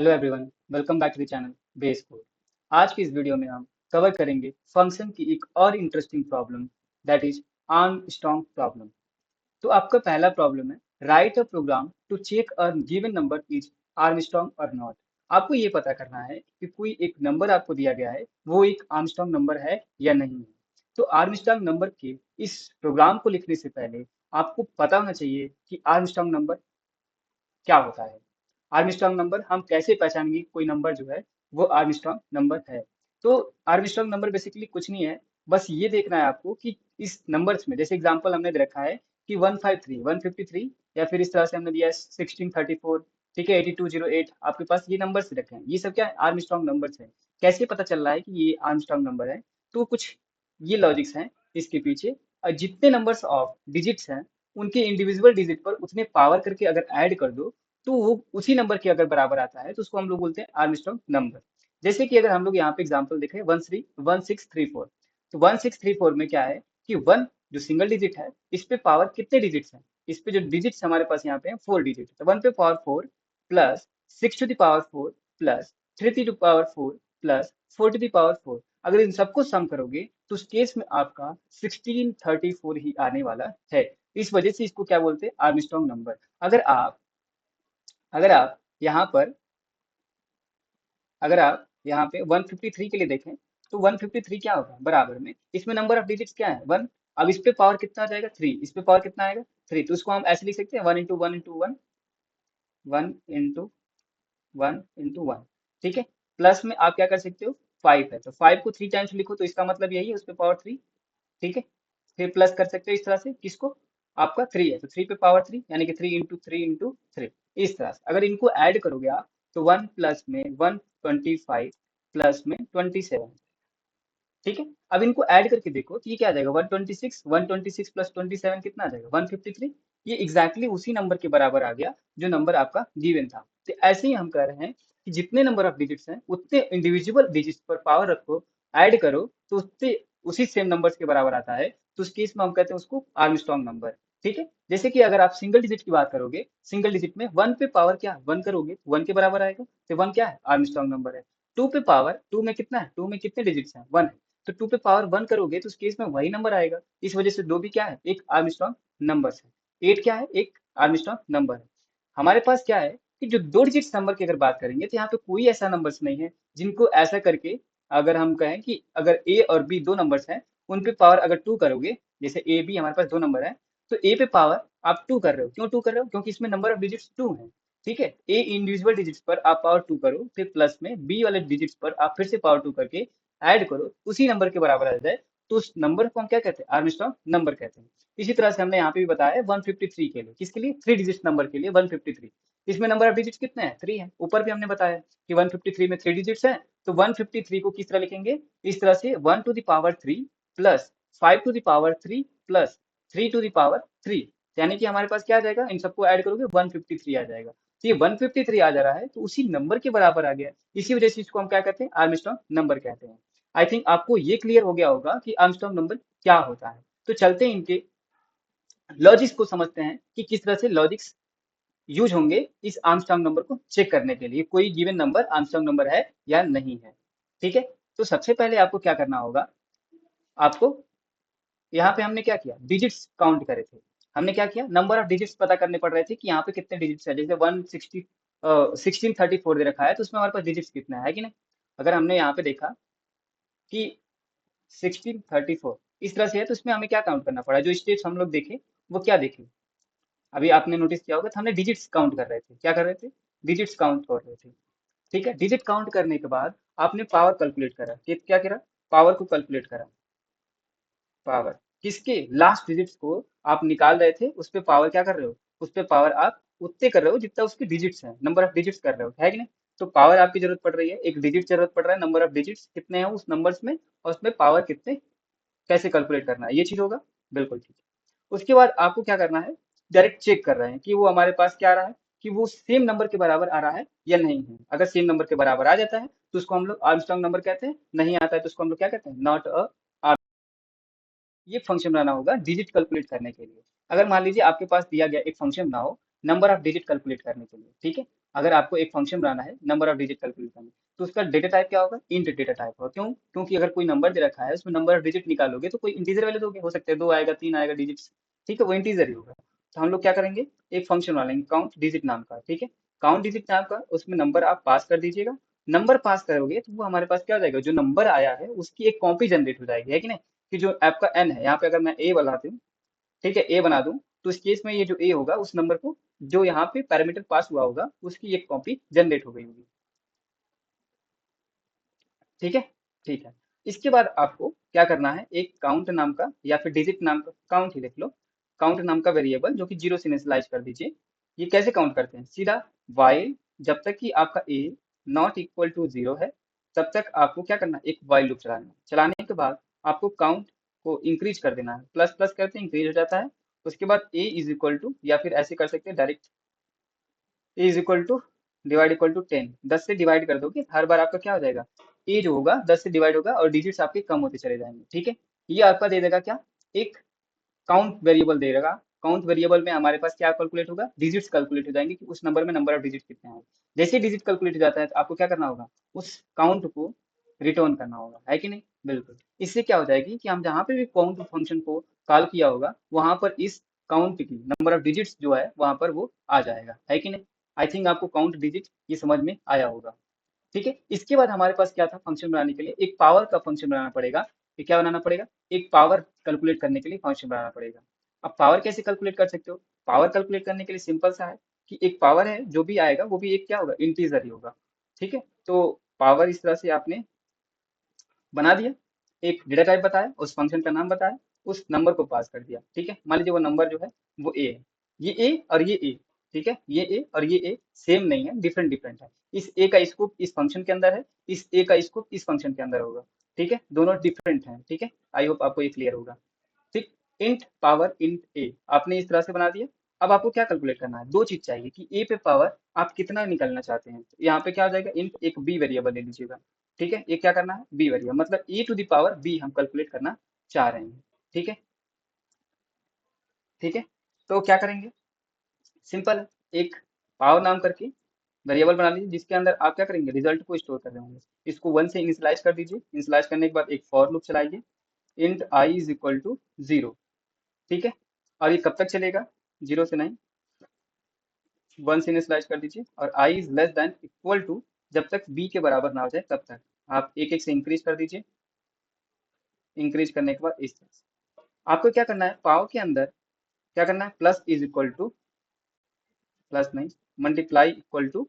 Hello everyone, welcome back to the channel base code. आज की इस वीडियो में हम कवर करेंगे फंक्शन की एक और interesting problem, that is Armstrong problem. तो आपका पहला प्रॉब्लम है, write a program to check a given number is Armstrong और नॉट। आपको ये पता करना है कि कोई एक नंबर आपको दिया गया है, वो एक आर्मस्ट्रॉन्ग नंबर है या नहीं है। तो आर्मस्ट्रॉन्ग नंबर के इस प्रोग्राम को लिखने से पहले आपको पता होना चाहिए कि आर्मस्ट्रॉन्ग नंबर क्या होता है। आर्मस्ट्रांग नंबर हम कैसे पहचानेंगे कोई नंबर जो है वो आर्मस्ट्रांग नंबर है। तो आर्मस्ट्रांग नंबर बेसिकली कुछ नहीं है, बस ये देखना है आपको कि इस नंबर्स में, जैसे एग्जांपल हमने दे रखा है कि 153 153, या फिर इस तरह से हमने दिया है 1634, ठीक है, 8208, आपके पास ये नंबर्स रखे हैं, ये सब क्या है, आर्मस्ट्रांग नंबर्स है। कैसे पता चल रहा है कि ये आर्मस्ट्रांग नंबर है? तो कुछ ये लॉजिक्स हैं इसके पीछे। और जितने नंबर्स ऑफ डिजिट्स हैं उनके इंडिविजुअल डिजिट पर उतने पावर करके अगर ऐड कर दो तो वो उसी नंबर के अगर बराबर आता है तो उसको हम लोग बोलते हैं आर्मस्ट्रांग नंबर। जैसे कि अगर हम लोग यहाँ पे एग्जांपल देखें 1634, तो 1634 में क्या है कि वन जो सिंगल डिजिट है, इस पे पावर कितने डिजिट्स हैं, इस पे जो डिजिट्स हमारे पास यहाँ पे हैं 4 डिजिट, तो वन पे power 4 plus 6 to the power 4 plus 3 to the power 4 plus 4 to the power 4। अगर इन सबको सम करोगे तो उस केस में आपका 1634 ही आने वाला है। इस वजह से इसको क्या बोलते हैं, आर्मस्ट्रांग नंबर। अगर आप अगर आप यहाँ पर अगर आप यहाँ पे 153 के लिए देखें तो 153 क्या होगा बराबर में, इसमें नंबर ऑफ डिजिट्स क्या है, वन। अब इस पे पावर कितना आ जाएगा, थ्री, इस पे पावर कितना आएगा, थ्री, तो उसको हम ऐसे लिख सकते हैं 1 इंटू 1 इंटू 1, 1 इंटू 1 इंटू 1, ठीक है। प्लस में आप क्या कर सकते हो, 5 है तो 5 को 3 टाइम्स लिखो तो इसका मतलब यही है, उस पे पावर 3, ठीक है। फिर प्लस कर सकते हो इस तरह से, किसको, आपका 3 है तो 3 पे पावर 3, यानी कि 3 इंटू 3 इंटू 3। इस तरह से अगर इनको ऐड करोगे आप तो 1 प्लस में 125 प्लस में 27, ठीक है। अब इनको ऐड करके देखो तो ये क्या आ जाएगा, 126, 126 प्लस 27 कितना आ जाएगा, 153। ये एग्जैक्टली उसी नंबर के बराबर आ गया जो नंबर आपका गिवन था। तो ऐसे ही हम कह रहे हैं कि जितने नंबर ऑफ डिजिट्स हैं उतने इंडिविजुअल डिजिट्स पर पावर रखो, ऐड करो तो उससे उसी सेम नंबर्स के बराबर आता है। तो उस केस में हम कहते हैं उसको आर्मस्ट्रांग नंबर, ठीक है। जैसे कि अगर आप सिंगल डिजिट की बात करोगे, सिंगल डिजिट में वन पे पावर क्या, वन करोगे वन के बराबर आएगा, तो वन क्या है, आर्मस्ट्रांग नंबर है। टू पे पावर, टू में कितना है, टू में कितने डिजिट्स हैं, वन है, तो टू पे पावर वन करोगे तो उस केस में वही नंबर आएगा। इस वजह से दो भी क्या है, एक आर्मस्ट्रांग नंबर है। एट क्या है, एक आर्मस्ट्रांग नंबर है। हमारे पास क्या है कि जो दो डिजिट नंबर की अगर बात करेंगे तो यहाँ पे कोई ऐसा नंबर्स नहीं है जिनको ऐसा करके, अगर हम कहें कि अगर ए और बी दो नंबर्स हैं, उन पे पावर अगर टू करोगे, जैसे ए बी हमारे पास दो नंबर है, तो ए पे पावर आप टू कर रहे हो, क्यों टू कर रहे हो, क्योंकि इसमें नंबर ऑफ डिजिट्स टू है, ठीक है। ए इंडिविजुअल डिजिट्स पर आप पावर टू करो, फिर प्लस में बी वाले डिजिट्स पर आप फिर से पावर टू करके ऐड करो, उसी नंबर के बराबर आ जाए, तो उस नंबर को हम क्या कहते हैं, आर्मस्ट्रांग नंबर कहते हैं। इसी तरह से हमने यहाँ पे भी बताया है 153 के लिए, किसके लिए, थ्री डिजिट नंबर के लिए 153। इसमें नंबर ऑफ डिजिट्स कितने हैं, थ्री है। ऊपर भी हमने बताया कि 153 में थ्री डिजिट्स हैं, तो 153 को किस तरह लिखेंगे, इस तरह से 1 to the power 3 plus 5 to the power 3 plus 3 to the power 3, यानी कि हमारे पास क्या आ जाएगा, इन सबको ऐड करोगे 153 आ जाएगा। तो ये 153 आ जा रहा है तो उसी नंबर के बराबर आ गया, इसी वजह से इसको हम क्या कहते हैं, आर्मस्ट्रांग नंबर कहते हैं। आई थिंक आपको ये क्लियर हो गया होगा कि आर्मस्ट्रांग नंबर क्या होता है। तो चलते हैं इनके लॉजिक्स को समझते हैं कि किस तरह से लॉजिक्स यूज होंगे इस आर्मस्ट्रांग नंबर को चेक करने के लिए, कोई गिवन नंबर आर्मस्ट्रांग नंबर है या नहीं है, ठीक है। तो सबसे पहले आपको क्या करना होगा, आपको यहाँ पे हमने क्या किया, डिजिट्स काउंट करे थे। हमने क्या किया, नंबर ऑफ डिजिट्स पता करने पड़ रहे थे कि यहाँ पे कितने डिजिट्स है, जैसे 1634 दे रखा है तो उसमें हमारे पास डिजिट्स कितना है कि नहीं। अगर हमने यहाँ पे देखा कि 1634 इस तरह से है तो इसमें हमें क्या काउंट करना पड़ा, जो स्टेप्स हम लोग देखे वो क्या देखे, अभी आपने नोटिस किया होगा, तो हमने डिजिट्स काउंट कर रहे थे, क्या कर रहे थे, डिजिट्स काउंट कर रहे थे, ठीक है। डिजिट काउंट करने के बाद आपने पावर कैलकुलेट करा, क्या करा, पावर को कैलकुलेट करा, पावर किसके, लास्ट डिजिट्स को आप निकाल रहे थे, उस पे पावर क्या कर रहे हो, उस पे पावर आप उतने कर रहे हो जितना उसके डिजिट्स हैं, नंबर ऑफ डिजिट्स कर रहे हो, है कि नहीं। तो पावर आपकी जरूरत पड़ रही है, एक डिजिट जरूरत पड़ रहा है, नंबर ऑफ डिजिट्स कितने हैं उस नंबर्स में, और उसमें पावर कितने, कैसे कैलकुलेट करना है, ये चीज होगा, बिल्कुल ठीक है। उसके बाद आपको क्या करना है, डायरेक्ट चेक कर रहे हैं कि वो हमारे पास क्या आ रहा है, कि वो सेम नंबर के बराबर आ रहा है या नहीं है। अगर सेम नंबर के बराबर आ जाता है तो उसको हम लोग आर्मस्ट्रांग नंबर कहते हैं, नहीं आता है तो उसको हम लोग क्या कहते हैं, नॉट अ। ये फंक्शन बनाना होगा डिजिट कैलकुलेट करने के लिए। अगर मान लीजिए आपके पास दिया गया एक फंक्शन ना हो नंबर ऑफ डिजिट कैलकुलेट करने के लिए, ठीक है, अगर आपको एक फंक्शन बनाना है नंबर ऑफ डिजिट कैलकुलेट करना है, तो उसका डेटा टाइप क्या होगा, इंट डेटा टाइप होगा। क्यों? क्योंकि अगर कोई नंबर दे रखा है उसमें नंबर ऑफ डिजिट निकालोगे तो कोई इंटीजर वैल्यू दोगे, हो सकता है 2 आएगा, 3 आएगा डिजिट्स, ठीक है, वो इंटीजर ही होगा। तो हम लोग क्या करेंगे, एक फंक्शन बना लेंगे काउंट डिजिट नाम का, ठीक है। काउंट डिजिट नाम का, उसमें नंबर आप पास कर दीजिएगा। नंबर पास करोगे तो वो हमारे पास क्या हो जाएगा, जो नंबर आया है उसकी एक कॉपी जनरेट हो जाएगी, है कि नहीं। कि जो आपका एन है, यहाँ पे अगर मैं ए बनाती हूँ, ठीक है, ए बना दूं, तो इस केस में ये जो ए होगा उस नंबर को, जो यहाँ पे पैरामीटर पास हुआ होगा उसकी एक कॉपी जनरेट हो गई होगी, ठीक है। ठीक है, इसके बाद आपको क्या करना है, एक काउंट नाम का या फिर डिजिट नाम का, काउंट ही लिख लो, काउंट नाम का वेरिएबल जो कि जीरो से इनिशियलाइज कर दीजिए। ये कैसे काउंट करते हैं, सीधा वाइल, जब तक कि आपका ए नॉट इक्वल टू जीरो है तब तक आपको क्या करना है, एक वाइल लूप चलाना है। चलाने के बाद आपको काउंट को इंक्रीज कर देना है, प्लस प्लस करते इंक्रीज हो जाता है। उसके बाद ए इज इक्वल टू, या फिर ऐसे कर सकते हैं direct, a is equal to divide equal to 10, 10 से डिवाइड कर दोगे हर बार आपका क्या हो जाएगा, ए जो होगा 10 से डिवाइड होगा और डिजिट्स आपके कम होते चले जाएंगे, ठीक है। ये आपका दे देगा क्या, एक काउंट वेरिएबल दे देगा। काउंट वेरिएबल में हमारे पास क्या कैलकुलेट होगा, डिजिट्स कैलकुलेट हो जाएंगे कि उस नंबर में नंबर ऑफ डिजिट कितने हैं। जैसे ही डिजिट कैलकुलेट हो जाता है तो आपको क्या करना होगा, उस काउंट को रिटर्न करना होगा, है कि नहीं, बिल्कुल। इससे क्या हो जाएगी कि हम जहाँ पे भी काउंट फंक्शन को कॉल किया होगा वहां पर इस काउंट की नंबर ऑफ डिजिट्स जो है वहां पर वो आ जाएगा, है कि नहीं। आई थिंक आपको काउंट डिजिट ये समझ में आया होगा, ठीक है। इसके बाद हमारे पास क्या था, फंक्शन बनाने के लिए एक पावर का फंक्शन बनाना पड़ेगा। ये क्या बनाना पड़ेगा, एक पावर कैलकुलेट करने के लिए फंक्शन बनाना पड़ेगा। अब पावर कैसे कैलकुलेट कर सकते हो, पावर कैलकुलेट करने के लिए सिंपल सा है कि एक पावर है, जो भी आएगा वो भी एक क्या होगा, इंटीजर ही होगा, ठीक है। तो पावर इस तरह से आपने बना दिया, एक डेटा टाइप बताया, उस फंक्शन का नाम बताया, उस नंबर को पास कर दिया, ठीक है। मान लीजिए वो नंबर जो है वो ए है, ये ए और ये ए, ठीक है, ये ए और ये ए सेम नहीं है, डिफरेंट डिफरेंट है। इस ए का स्कोप इस फंक्शन के अंदर है, इस ए का स्कोप इस फंक्शन के अंदर होगा, ठीक है, दोनों डिफरेंट हैं, ठीक है। आई होप आपको ये क्लियर होगा, ठीक। इंट पावर इंट ए आपने इस तरह से बना दिया। अब आपको क्या कैलकुलेट करना है, दो चीज चाहिए कि ए पे पावर आप कितना निकालना चाहते हैं। तो यहाँ पे क्या हो जाएगा, इंट एक बी वेरिएबल ले लीजिएगा, ठीक है। ये क्या करना है, बी वेरिएबल, मतलब ए टू द पावर बी हम कैलकुलेट करना चाह रहे हैं, ठीक है। ठीक है, तो क्या करेंगे, सिंपल है, एक पावर नाम करके वेरिएबल बना लीजिए जिसके अंदर आप क्या करेंगे, रिजल्ट को स्टोर कर रहे होंगे। इसको 1 से इनिशियलाइज कर दीजिए, इनिशियलाइज करने के बाद एक फॉर लूप चलाइए, int i is equal to 0, ठीक है। और ये कब तक चलेगा, 0 से नहीं, 1 से इनिशियलाइज कर दीजिए, और I is less than equal to, जब तक बी के बराबर ना हो जाए तब तक आप एक एक से इंक्रीज कर दीजिए। इंक्रीज करने के बाद इस तरह से आपको क्या करना है, पाव के अंदर क्या करना है, plus is equal to, plus नहीं, मल्टीप्लाई इक्वल टू,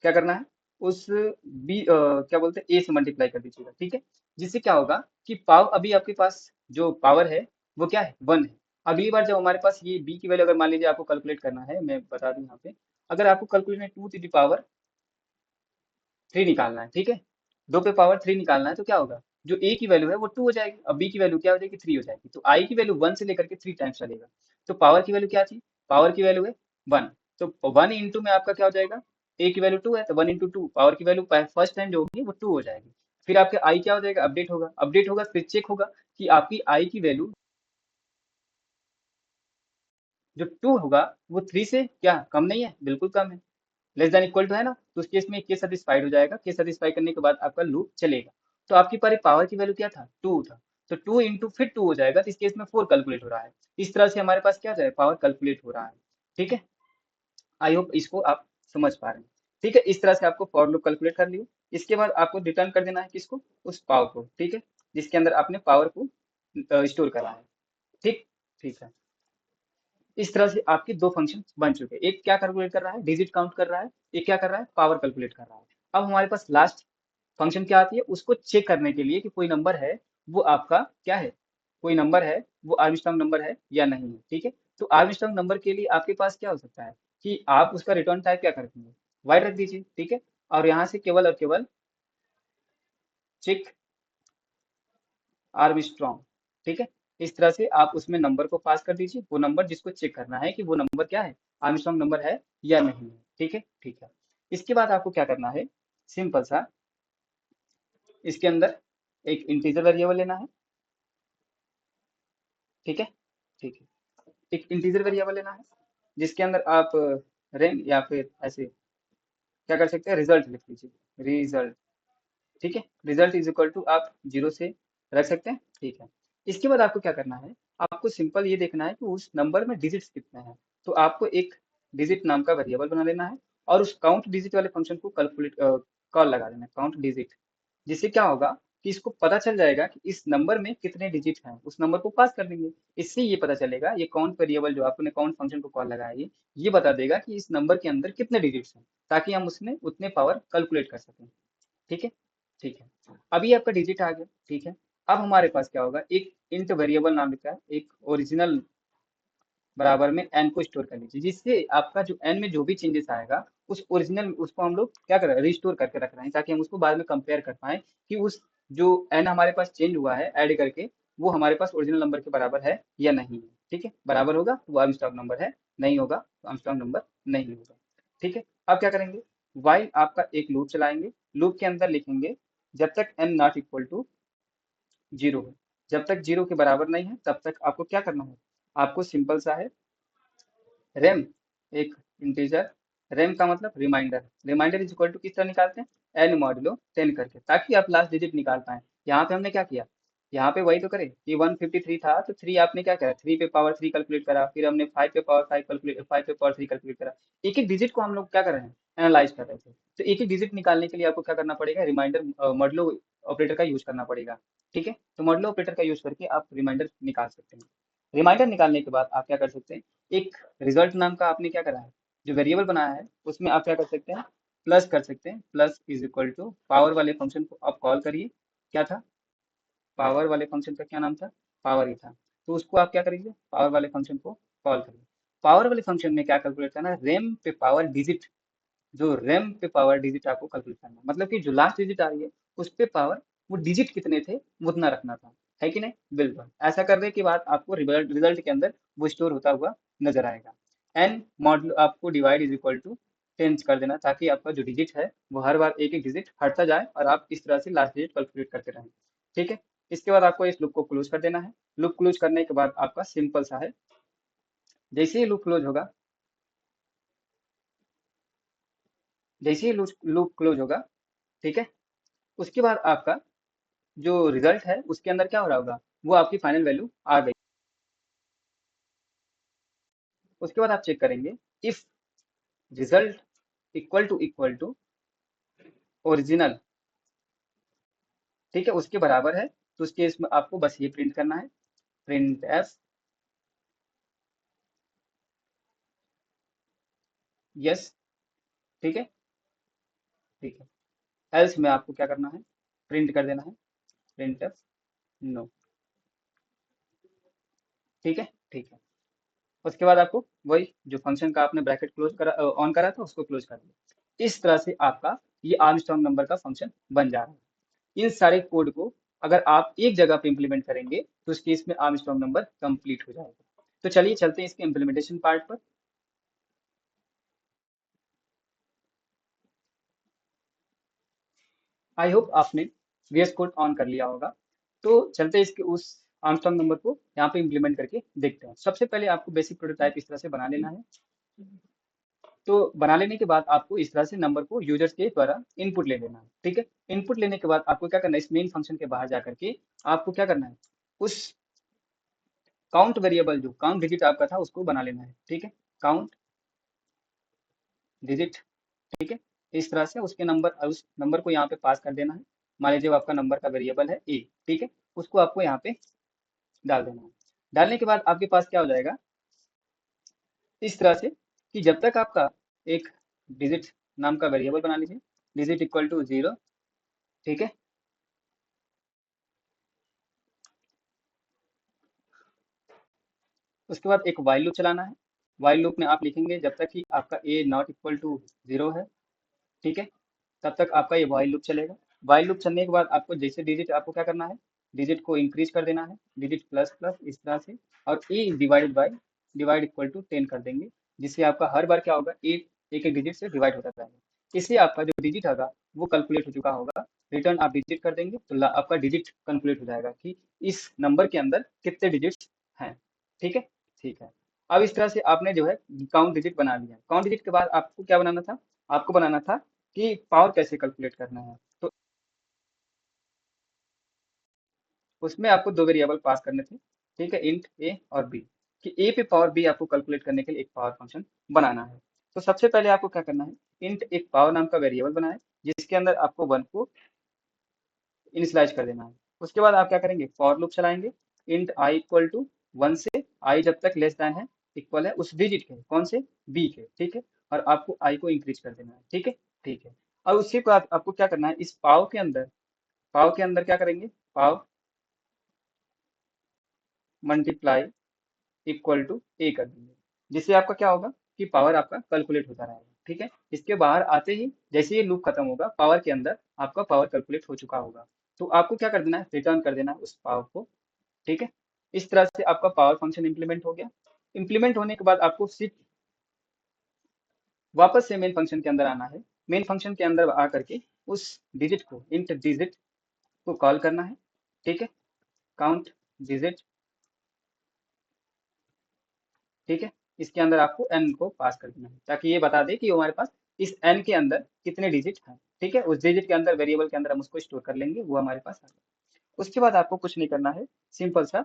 क्या करना है, उस बी क्या बोलते हैं, ए से मल्टीप्लाई कर दीजिएगा, ठीक है। जिससे क्या होगा कि पाव अभी आपके पास जो पावर है वो क्या है, 1 है। अगली बार जब हमारे पास ये बी की वैल्यू अगर मान लीजिए आपको कैलकुलेट करना है, मैं बता दूं यहाँ पे, अगर आपको कैलकुलेट में 2 टू द पावर 3 निकालना है, ठीक है, 2 पे पावर 3 निकालना है, तो क्या होगा, जो ए की वैल्यू है वो 2 हो जाएगी, अब बी की वैल्यू क्या हो जाएगी, 3 हो जाएगी। तो आई की वैल्यू 1 से लेकर के 3 टाइम्स चलेगा। तो पावर की वैल्यू क्या थी, पावर की वैल्यू है 1, तो 1 इंटू में आपका क्या हो जाएगा, ए की वैल्यू 2 है तो 1 इंटू 2, पावर की वैल्यू फर्स्ट टाइम जो होगी वो 2 हो जाएगी। फिर आपके आई क्या हो जाएगा, अपडेट होगा, अपडेट होगा, फिर चेक होगा कि आपकी आई की वैल्यू जो 2 होगा वो 3 से क्या कम नहीं है, बिल्कुल कम है, लेस देन इक्वल टू है ना, तो उस केस में के सेटिस्फाइड हो जाएगा, के सेटिस्फाई करने के बाद आपका लूप चलेगा। तो आपकी पारी पावर की वैल्यू क्या था, 2 था, तो 2 इंटू फिर 2 हो जाएगा, तो इस केस में 4 कैलकुलेट हो रहा है। इस तरह से हमारे पास क्या हो जाए, पावर कैलकुलेट हो रहा है, ठीक है। आई होप इसको आप समझ पा रहे हैं, ठीक है। इस तरह से आपको फॉर लूप कैलकुलेट कर लियो। इसके बाद आपको रिटर्न कर देना है किसको, उस पावर को, ठीक है, जिसके अंदर आपने पावर को स्टोर करा है, ठीक। ठीक है, इस तरह से आपके दो फंक्शन बन चुके हैं, एक क्या कैलकुलेट कर रहा है, डिजिट काउंट कर रहा है, एक क्या कर रहा है, पावर कैलकुलेट कर रहा है। अब हमारे पास लास्ट फंक्शन क्या आती है, उसको चेक करने के लिए कि कोई नंबर है वो आपका क्या है, कोई नंबर है वो आर्मस्ट्रांग नंबर है या नहीं है, ठीक है। तो आर्मस्ट्रांग नंबर के लिए आपके पास क्या हो सकता है कि आप उसका रिटर्न टाइप क्या कर देंगे, वाइड रख दीजिए, ठीक है। और यहाँ से केवल और केवल चेक आर्मस्ट्रांग, ठीक है। इस तरह से आप उसमें नंबर को पास कर दीजिए, वो नंबर जिसको चेक करना है कि वो नंबर क्या है, आर्मस्ट्रांग नंबर है या नहीं है, ठीक है। ठीक है, इसके बाद आपको क्या करना है, सिंपल सा, इसके अंदर एक इंटीजर वेरिएबल लेना है, ठीक है। ठीक है, एक इंटीजर वेरिएबल लेना है जिसके अंदर आप रेंज या फिर ऐसे क्या कर सकते हैं, रिजल्ट लिख लीजिए, रिजल्ट। ठीक है, रिजल्ट इज इक्वल टू आप 0 से रख सकते हैं। ठीक है, इसके बाद आपको क्या करना है, आपको सिंपल ये देखना है कि उस नंबर में डिजिट्स कितने हैं। तो आपको एक डिजिट नाम का वेरिएबल बना लेना है और उस काउंट डिजिट वाले फंक्शन को कैलकुलेट कॉल लगा देना है, काउंट डिजिट। जिससे क्या होगा कि इसको पता चल जाएगा कि इस नंबर में कितने डिजिट हैं, उस नंबर को पास कर देंगे। इससे ये पता चलेगा, ये काउंट वेरिएबल जो आपने काउंट फंक्शन को कॉल लगाया है, ये बता देगा कि इस नंबर के अंदर कितने डिजिट्स हैं, ताकि हम उसमें उतने पावर कैलकुलेट कर सकें। ठीक है, ठीक है। अभी आपका डिजिट आ गया। ठीक है, अब हमारे पास क्या होगा, एक इंट वेरिएबल नाम का एक ओरिजिनल बराबर में एन को स्टोर कर लीजिए, जिससे आपका जो एन में जो भी चेंजेस आएगा उस ओरिजिनल उसको हम लोग क्या कर रहे हैं, रिस्टोर करके रख रहे हैं, ताकि हम उसको बाद में कंपेयर कर पाए कि उस जो एन हमारे पास चेंज हुआ है ऐड करके, वो हमारे पास ओरिजिनल नंबर के बराबर है या नहीं है। ठीक है, बराबर होगा तो वो आर्मस्ट्रांग नंबर है, नहीं होगा तो आर्मस्ट्रांग नंबर नहीं होगा। ठीक है, अब क्या करेंगे, वाइल आपका एक लूप चलाएंगे, लूप के अंदर लिखेंगे जब तक n not equal to zero है, जब तक जीरो के बराबर नहीं है तब तक आपको क्या करना है, आपको सिंपल सा है रेम, एक इंटीजर, रेम का मतलब remainder, remainder is equal to किस तरह निकालते हैं, एन मॉडुलो 10 करके, ताकि आप लास्ट डिजिट निकाल पाए। यहाँ पे हमने क्या किया, यहाँ पे वही तो करे कि 153 था तो 3 आपने क्या करा, 3 पे पावर 3 कैलकुलेट करा, फिर हमने 5 पे पावर 5 कैलकुलेट, 5 पे पावर 3 कैलकुलेट करा। एक एक डिजिट को हम लोग क्या कर रहे हैं, एनालाइज कर रहे थे। तो एक एक डिजिट निकालने के लिए आपको क्या करना पड़ेगा, रिमाइंडर मॉडुलो ऑपरेटर का यूज करना पड़ेगा। ठीक है, तो मॉडुलो ऑपरेटर का यूज करके आप रिमाइंडर निकाल सकते हैं। रिमाइंडर निकालने के बाद आप क्या कर सकते हैं, एक रिजल्ट नाम का आपने क्या करा है, जो वेरिएबल बनाया है उसमें आप क्या कर सकते हैं, प्लस कर सकते हैं, plus is equal to power वाले फंक्शन को आप कॉल करिए। क्या था, पावर वाले फंक्शन का क्या नाम था, पावर ही था। तो उसको आप क्या करिए, पावर वाले फंक्शन को कॉल करिए। पावर वाले फंक्शन में क्या कैलकुलेट करना है, रैम पे पावर डिजिट, जो रैम पे पावर डिजिट आपको कैलकुलेट करना है, मतलब कि जो लास्ट डिजिट आ रही है उस पे पावर, वो डिजिट कितने थे वो उतना रखना था, है कि नहीं, बिल्कुल। ऐसा करने के बाद आपको रिजल्ट रिजल्ट के अंदर वो स्टोर होता हुआ नजर आएगा। एन मॉडल आपको डिवाइड इज इक्वल टू 10 कर देना, ताकि आपका जो डिजिट है वो हर बार एक एक डिजिट हटता जाए और आप इस तरह से लास्ट डिजिट कैलकुलेट करते रहें। ठीक है, इसके बाद आपको इस लूप को क्लोज कर देना है। लूप क्लोज करने के बाद आपका सिंपल सा है, जैसे ही लूप क्लोज होगा, जैसे ही लूप क्लोज होगा, ठीक है, उसके बाद आपका जो रिजल्ट है उसके अंदर क्या हो रहा होगा, वो आपकी फाइनल वैल्यू आ गई। उसके बाद आप चेक करेंगे, if result equal to original, ठीक है, उसके बराबर है, तो उस केस में आपको बस ये प्रिंट करना है, प्रिंट एफ यस। ठीक है, ठीक है, एल्स में आपको क्या करना है, प्रिंट कर देना है, प्रिंट एफ नो। ठीक है, ठीक है, उसके बाद आपको वही जो फंक्शन का आपने ब्रैकेट क्लोज करा, ऑन करा था उसको क्लोज कर दिया। इस तरह से आपका ये आर्मस्ट्रांग नंबर का फंक्शन बन जा रहा है। इन सारे कोड को अगर आप एक जगह पे इंप्लीमेंट करेंगे तो उस केस में आर्मस्ट्रांग नंबर कंप्लीट हो जाएगा। तो चलिए चलते हैं इसके इम्प्लीमेंटेशन पार्ट पर। आई होप आपने VS कोड ऑन कर लिया होगा। तो चलते हैं इसके उस आर्मस्ट्रांग नंबर को यहाँ पे इम्प्लीमेंट करके देखते हैं। सबसे पहले आपको बेसिक प्रोटोटाइप इस तरह से बना लेना है। तो बना लेने के बाद आपको इस तरह से नंबर को यूजर्स के द्वारा इनपुट ले लेना है। ठीक है, इनपुट लेने के बाद आपको क्या करना है, इस मेन फंक्शन के बाहर जा करके आपको क्या करना है, उस काउंट वेरिएबल जो काउंट डिजिट आपका था उसको बना लेना है। ठीक है, काउंट डिजिट। ठीक है, इस तरह से उसके नंबर, उस नंबर को यहाँ पे पास कर देना है। मान लीजिए आपका नंबर का वेरिएबल है ए, ठीक है, उसको आपको यहाँ पे डाल देना है। डालने के बाद आपके पास क्या हो जाएगा, इस तरह से कि जब तक आपका एक डिजिट नाम का वेरिएबल बना लीजिए, डिजिट इक्वल टू 0। ठीक है, उसके बाद एक वाइल लूप चलाना है। वाइल लूप में आप लिखेंगे जब तक कि आपका ए नॉट इक्वल टू 0 है। ठीक है, तब तक आपका ये वाइल लूप चलेगा। वाइल लूप चलने के बाद आपको जैसे डिजिट आपको क्या करना है, डिजिट को इंक्रीज कर देना है, डिजिट प्लस प्लस इस तरह से, और A divided by divide equal to 10 कर देंगे, जिससे आपका हर बार क्या होगा, एक एक डिजिट से डिवाइड होता रहेगा। इससे आपका जो डिजिट होगा वो कैलकुलेट हो चुका होगा। रिटर्न आप डिजिट कर देंगे तो आपका डिजिट कैलकुलेट हो जाएगा कि इस नंबर के अंदर कितने डिजिट्स हैं। ठीक है, ठीक है। अब इस तरह से आपने जो है काउंट डिजिट बना लिया। काउंट डिजिट के बाद आपको क्या बनाना था, आपको बनाना था कि पावर कैसे कैलकुलेट करना है। तो उसमें आपको दो वेरिएबल पास करने थे, ठीक है, इंट ए और बी, कि ए पे पावर बी आपको कैलकुलेट करने के लिए एक पावर फंक्शन बनाना है। तो सबसे पहले आपको क्या करना है, इंट एक पावर नाम का वेरिएबल बनाए, जिसके अंदर आपको वन को इनिशियलाइज कर देना है। उसके बाद आप क्या करेंगे, फॉर लूप चलाएंगे, int I equal to one से आई जब तक लेस देन है, इक्वल है उस डिजिट के, कौन से, बी के, ठीक है, और आपको आई को इंक्रीज कर देना है, ठीक है, ठीक है। और उसके बाद आपको क्या करना है, इस पाव के अंदर क्या करेंगे, पाव मल्टीप्लाई इक्वल टू ए कर देंगे, जिससे आपका क्या होगा कि पावर आपका कैलकुलेट होता रहेगा, ठीक है। इसके बाहर आते ही जैसे ये लूप खत्म होगा, पावर के अंदर आपका पावर कैलकुलेट हो चुका होगा, तो आपको क्या कर देना है, रिटर्न कर देना है उस पावर को, ठीक है। इस तरह से आपका पावर फंक्शन इंप्लीमेंट हो गया। इंप्लीमेंट होने के बाद आपको सिर्फ वापस से मेन फंक्शन के अंदर आना है। मेन फंक्शन के अंदर आकर के उस डिजिट को, इंट डिजिट को कॉल करना है, ठीक है, काउंट डिजिट, ठीक है। इसके अंदर आपको n को पास कर देना है, ताकि ये बता दे कि हमारे पास इस n के अंदर कितने डिजिट हैं, ठीक है। उस डिजिट के अंदर, वेरिएबल के अंदर हम उसको स्टोर कर लेंगे, वो हमारे पास आ गया। उसके बाद आपको कुछ नहीं करना है, सिंपल सा।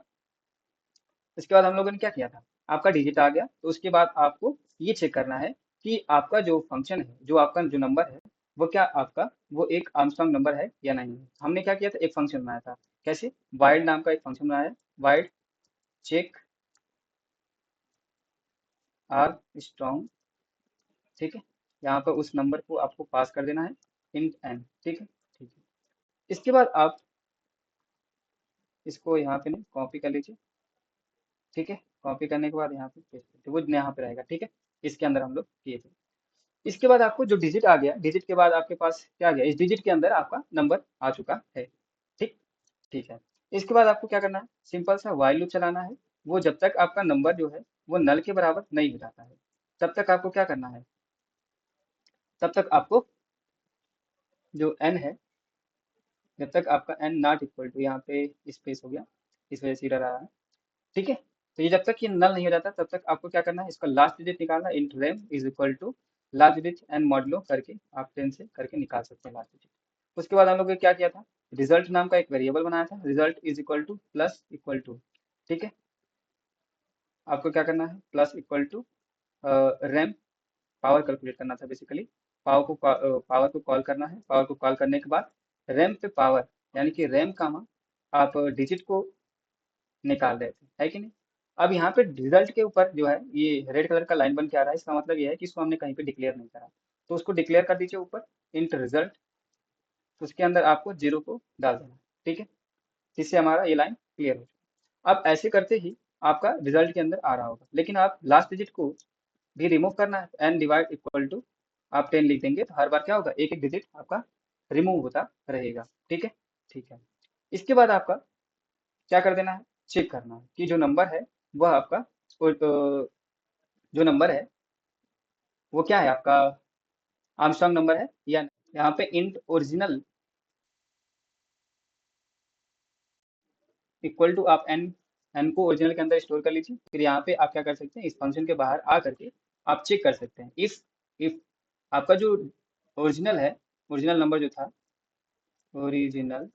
उसके बाद हम लोगों ने क्या किया था, आपका डिजिट आ गया, तो उसके बाद आपको ये चेक करना है कि आपका जो फंक्शन है, जो आपका जो नंबर है, वो क्या आपका वो एक आर्मस्ट्रांग नंबर है या नहीं है। हमने क्या किया था, एक फंक्शन बनाया था, कैसे, वाइड नाम का एक फंक्शन बनाया है, वाइड चेक आर्मस्ट्रांग, ठीक है। यहाँ पर उस नंबर को आपको पास कर देना है, इंट एन, ठीक है, ठीक है। इसके बाद आप इसको यहाँ पे नहीं कॉपी कर लीजिए, ठीक है। कॉपी करने के बाद यहाँ पे पेस्ट कर दीजिए, वो यहाँ पे रहेगा, ठीक है। इसके अंदर हम लोग किए थे। इसके बाद आपको जो डिजिट आ गया, डिजिट के बाद आपके पास क्या आ गया, इस डिजिट के अंदर आपका नंबर आ चुका है, ठीक, ठीक है। इसके बाद आपको क्या करना है, सिंपल सा वाइल लूप चलाना है। वो जब तक आपका नंबर जो है वो नल के बराबर नहीं हो जाता है, तब तक आपको क्या करना है, तब तक आपको जो एन है, जब तक आपका एन नॉट इक्वल टू, यहाँ पे स्पेस हो गया, इस वजह से एरर आ रहा है, ठीक है। तो ये जब तक ये नल नहीं हो जाता, तब तक आपको क्या करना है, इसका लास्ट डिजिट निकालना, int rem is equal to last digit n modulo करके आप 10 से करके निकाल सकते हैं लास्ट डिजिट। उसके बाद हम लोग ने क्या किया था, रिजल्ट नाम का एक वेरिएबल बनाया था, result is equal to plus equal to, ठीक है। आपको क्या करना है, plus equal to rem, power calculate करना था बेसिकली। पावर को कॉल करना है, पावर को कॉल करने के बाद रैम पे पावर, यानी कि रैम का मान आप डिजिट को निकाल रहे थे, है कि नहीं। अब यहाँ पे रिजल्ट के ऊपर जो है ये रेड कलर का लाइन बन के आ रहा है, इसका मतलब ये है कि इसको हमने कहीं पे डिक्लेयर नहीं करा, तो उसको डिक्लेयर कर दीजिए ऊपर, इंट रिजल्ट, उसके अंदर आपको जीरो को डाल देना, ठीक है, जिससे हमारा ये लाइन क्लियर हो जाए। अब ऐसे करते ही आपका रिजल्ट के अंदर आ रहा होगा, लेकिन आप लास्ट डिजिट को भी रिमूव करना है, एन डिवाइड इक्वल टू आप 10 लिख देंगे, तो हर बार क्या होगा, एक एक डिजिट आपका रिमूव होता रहेगा, ठीक है, ठीक है। इसके बाद आपका क्या कर देना है, चेक करना है कि जो नंबर है वह आपका जो नंबर है वो क्या है आपका, आर्मस्ट्रांग नंबर है या नहीं। यहाँ पे इंट ओरिजिनल इक्वल टू आप एन, एन को ओरिजिनल के अंदर स्टोर कर लीजिए। फिर यहाँ पे आप क्या कर सकते हैं, इस फंक्शन के बाहर आ करके आप चेक कर सकते हैं, इफ आपका जो ओरिजिनल है, ओरिजिनल नंबर जो था, ओरिजिनल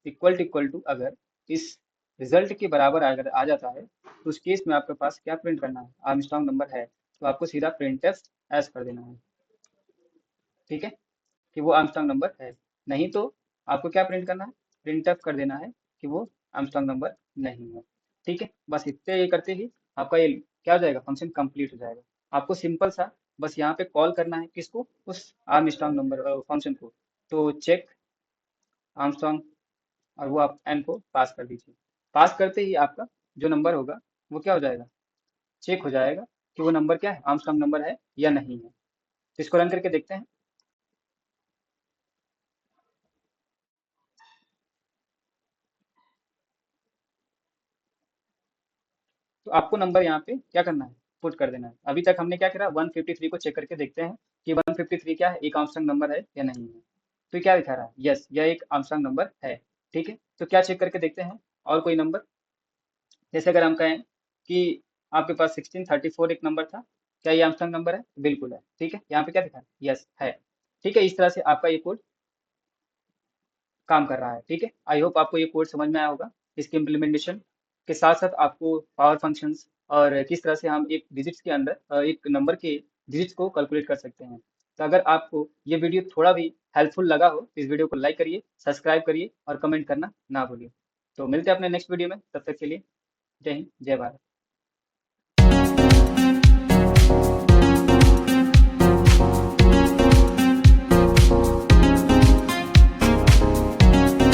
इक्वल टू अगर इस रिजल्ट के बराबर अगर आ जाता है, तो उस केस में आपके पास क्या प्रिंट करना है, आर्मस्ट्रांग नंबर है, तो आपको सीधा प्रिंट एफ एस कर देना है, ठीक है, कि वो आर्मस्ट्रांग नंबर है। नहीं तो आपको क्या प्रिंट करना है, प्रिंट एफ कर देना है कि वो आर्मस्ट्रांग नंबर नहीं है, ठीक है। बस इतने ये करते ही आपका ये क्या हो जाएगा, फंक्शन कंप्लीट हो जाएगा। आपको सिंपल सा बस यहाँ पे कॉल करना है किसको, उस आर्मस्ट्रांग नंबर फंक्शन को, तो चेक आर्मस्ट्रांग, और वो आप एन को पास कर दीजिए। पास करते ही आपका जो नंबर होगा वो क्या हो जाएगा, चेक हो जाएगा कि वो नंबर क्या है, आर्मस्ट्रांग नंबर है या नहीं है। तो इसको रन करके देखते हैं। तो आपको नंबर यहाँ पे क्या करना है, पुट कर देना है। अभी तक हमने क्या करा, 153 को चेक करके देखते हैं कि 153 क्या है, एक आर्मस्ट्रांग नंबर है या नहीं है। तो क्या दिखा रहा है, यस यह एक आर्मस्ट्रांग नंबर है, ठीक है। तो क्या चेक करके देखते हैं, और कोई नंबर, जैसे अगर हम कहें कि आपके पास 1634 एक नंबर था, क्या ये आर्मस्ट्रांग नंबर है, बिल्कुल है, ठीक है। यहाँ पे क्या दिखा है, यस है। ठीक है, इस तरह से आपका ये कोड काम कर रहा है। ठीक है, आई होप आपको ये कोड समझ में आया होगा। इसके इम्प्लीमेंटेशन के साथ साथ आपको पावर फंक्शंस और किस तरह से हम एक डिजिट्स के अंदर एक नंबर के डिजिट्स को कैलकुलेट कर सकते हैं। तो अगर आपको ये वीडियो थोड़ा भी हेल्पफुल लगा हो तो इस वीडियो को लाइक करिए, सब्सक्राइब करिए और कमेंट करना ना भूलिए। तो मिलते हैं अपने नेक्स्ट वीडियो में, तब तक के लिए जय हिंद, जय भारत।